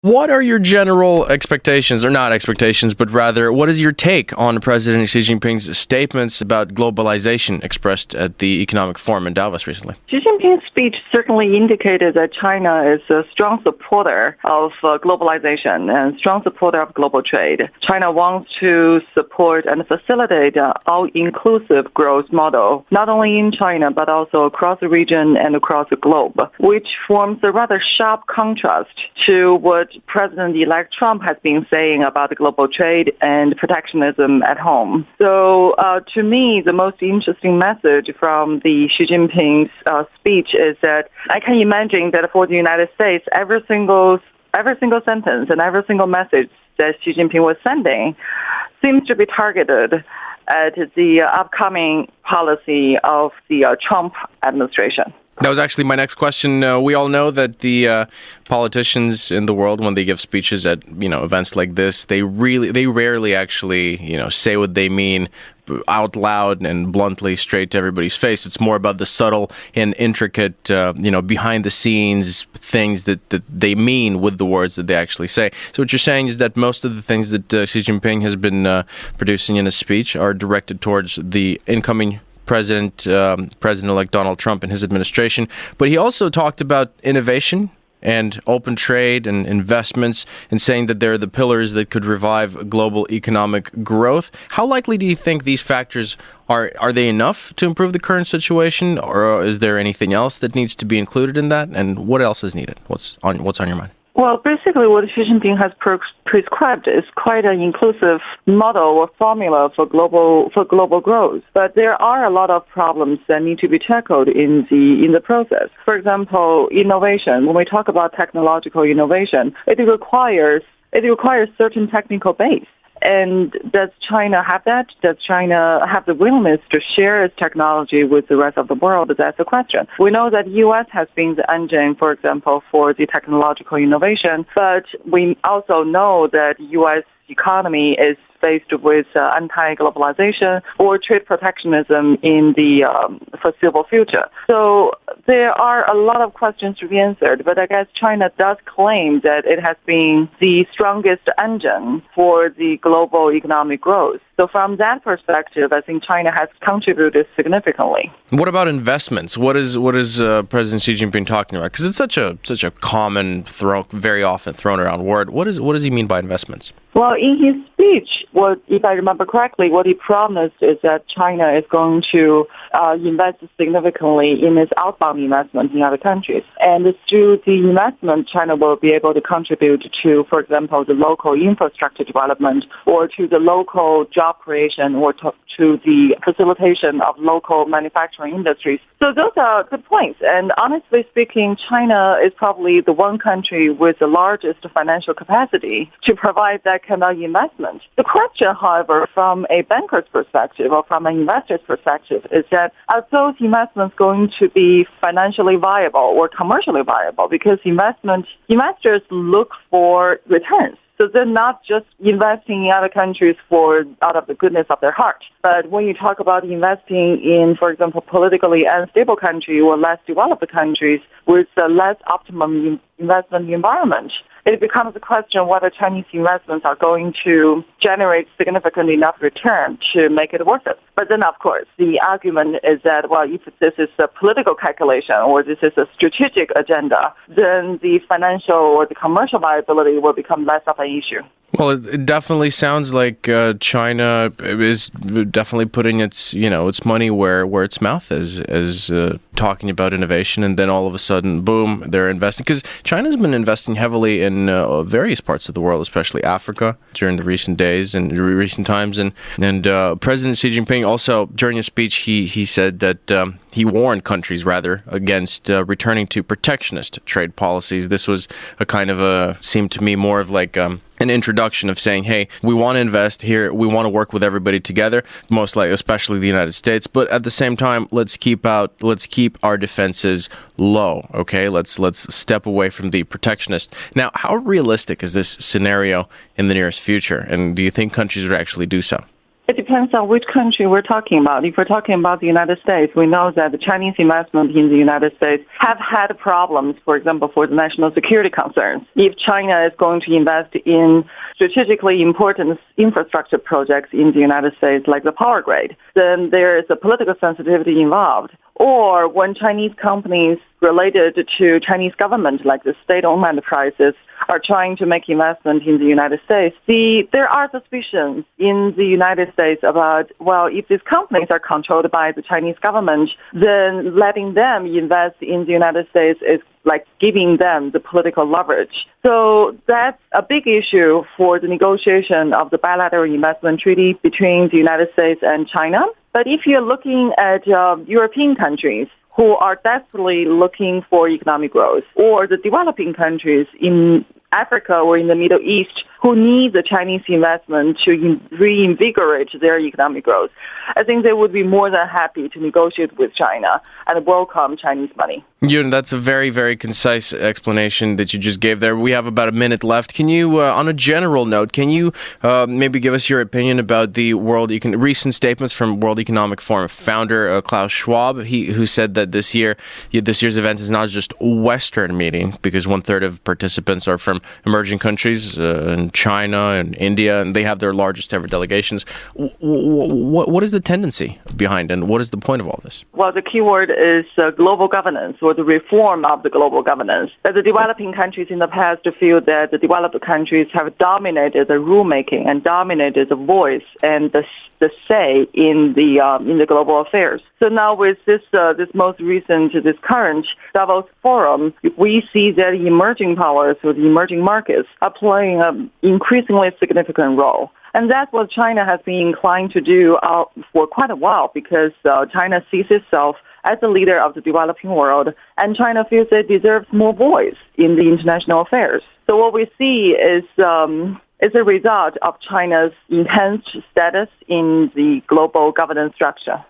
What are your general expectations, or not expectations, but rather, what is your take on President Xi Jinping's statements about globalization expressed at the Economic Forum in Davos recently? Xi Jinping's speech certainly indicated that China is a strong supporter of globalization and strong supporter of global trade. China wants to support and facilitate an all-inclusive growth model, not only in China, but also across the region and across the globe, which forms a rather sharp contrast to what President-elect Trump has been saying about global trade and protectionism at home. So to me, the most interesting message from the Xi Jinping's speech is that I can imagine that for the United States, every single sentence and every single message that Xi Jinping was sending seems to be targeted at the upcoming policy of the Trump administration. That was actually my next question. We all know that the politicians in the world, when they give speeches at events like this, they rarely actually say what they mean out loud and bluntly straight to everybody's face. It's more about the subtle and intricate, behind the scenes things that they mean with the words that they actually say. So what you're saying is that most of the things that Xi Jinping has been producing in his speech are directed towards the incoming President-elect Donald Trump and his administration. But he also talked about innovation and open trade and investments, and saying that they're the pillars that could revive global economic growth. How likely do you think these factors are they enough to improve the current situation, or is there anything else that needs to be included in that? And what else is needed? What's on your mind? Well, basically what Xi Jinping has prescribed is quite an inclusive model or formula for global growth. But there are a lot of problems that need to be tackled in the process. For example, innovation. When we talk about technological innovation, it requires certain technical base. And does China have that? Does China have the willingness to share its technology with the rest of the world? That's the question. We know that U.S. has been the engine, for example, for the technological innovation, but we also know that U.S. economy is faced with anti-globalization or trade protectionism in the foreseeable future. So there are a lot of questions to be answered, but I guess China does claim that it has been the strongest engine for the global economic growth. So from that perspective, I think China has contributed significantly. What about investments? What is President Xi Jinping talking about? Because it's such a common, very often thrown around word. What does he mean by investments? Well, in his speech, if I remember correctly, what he promised is that China is going to invest significantly in its outbound investment in other countries. And through the investment, China will be able to contribute to, for example, the local infrastructure development, or to the local job creation, or to the facilitation of local manufacturing industries. So those are good points. And honestly speaking, China is probably the one country with the largest financial capacity to provide that kind of investment. The question, however, from a banker's perspective or from an investor's perspective is that are those investments going to be financially viable or commercially viable? Because investors look for returns. So they're not just investing in other countries out of the goodness of their heart. But when you talk about investing in, for example, politically unstable countries or less developed countries with a less optimum investment environment, it becomes a question whether Chinese investments are going to generate significant enough return to make it worth it. But then, of course, the argument is that, well, if this is a political calculation or this is a strategic agenda, then the financial or the commercial viability will become less of an issue. Well, it definitely sounds like China is definitely putting its money where its mouth is talking about innovation, and then all of a sudden, boom, they're investing. Because China's been investing heavily in various parts of the world, especially Africa, during the recent days and recent times. And President Xi Jinping also, during his speech, he said that he warned countries, rather, against returning to protectionist trade policies. This was seemed to me more of like an introduction of saying, hey, we want to invest here, we want to work with everybody together, most likely, especially the United States, but at the same time, let's keep our defenses low, okay? Let's step away from the protectionist. Now, how realistic is this scenario in the nearest future, and do you think countries would actually do so? It depends on which country we're talking about. If we're talking about the United States, we know that the Chinese investment in the United States have had problems, for example, for the national security concerns. If China is going to invest in strategically important infrastructure projects in the United States, like the power grid, then there is a political sensitivity involved. Or when Chinese companies related to Chinese government, like the state-owned enterprises, are trying to make investment in the United States, there are suspicions in the United States about, well, if these companies are controlled by the Chinese government, then letting them invest in the United States is like giving them the political leverage. So that's a big issue for the negotiation of the bilateral investment treaty between the United States and China. But if you're looking at European countries who are desperately looking for economic growth, or the developing countries in Africa or in the Middle East who need the Chinese investment to reinvigorate their economic growth, I think they would be more than happy to negotiate with China and welcome Chinese money. Yun, that's a very, very concise explanation that you just gave there. We have about a minute left. Can you, on a general note, can you maybe give us your opinion about the recent statements from World Economic Forum founder Klaus Schwab, who said that this year's event is not just a Western meeting because 1/3 of participants are from emerging countries in China and India, and they have their largest ever delegations. What is the tendency behind, and what is the point of all this? Well, the key word is global governance, or the reform of the global governance. As the developing countries in the past feel that the developed countries have dominated the rulemaking and dominated the voice and the say in the global affairs. So now with this current Davos forum, we see that emerging powers or the emerging markets are playing an increasingly significant role. And that's what China has been inclined to do for quite a while, because China sees itself as a leader of the developing world, and China feels it deserves more voice in the international affairs. So what we see is a result of China's enhanced status in the global governance structure.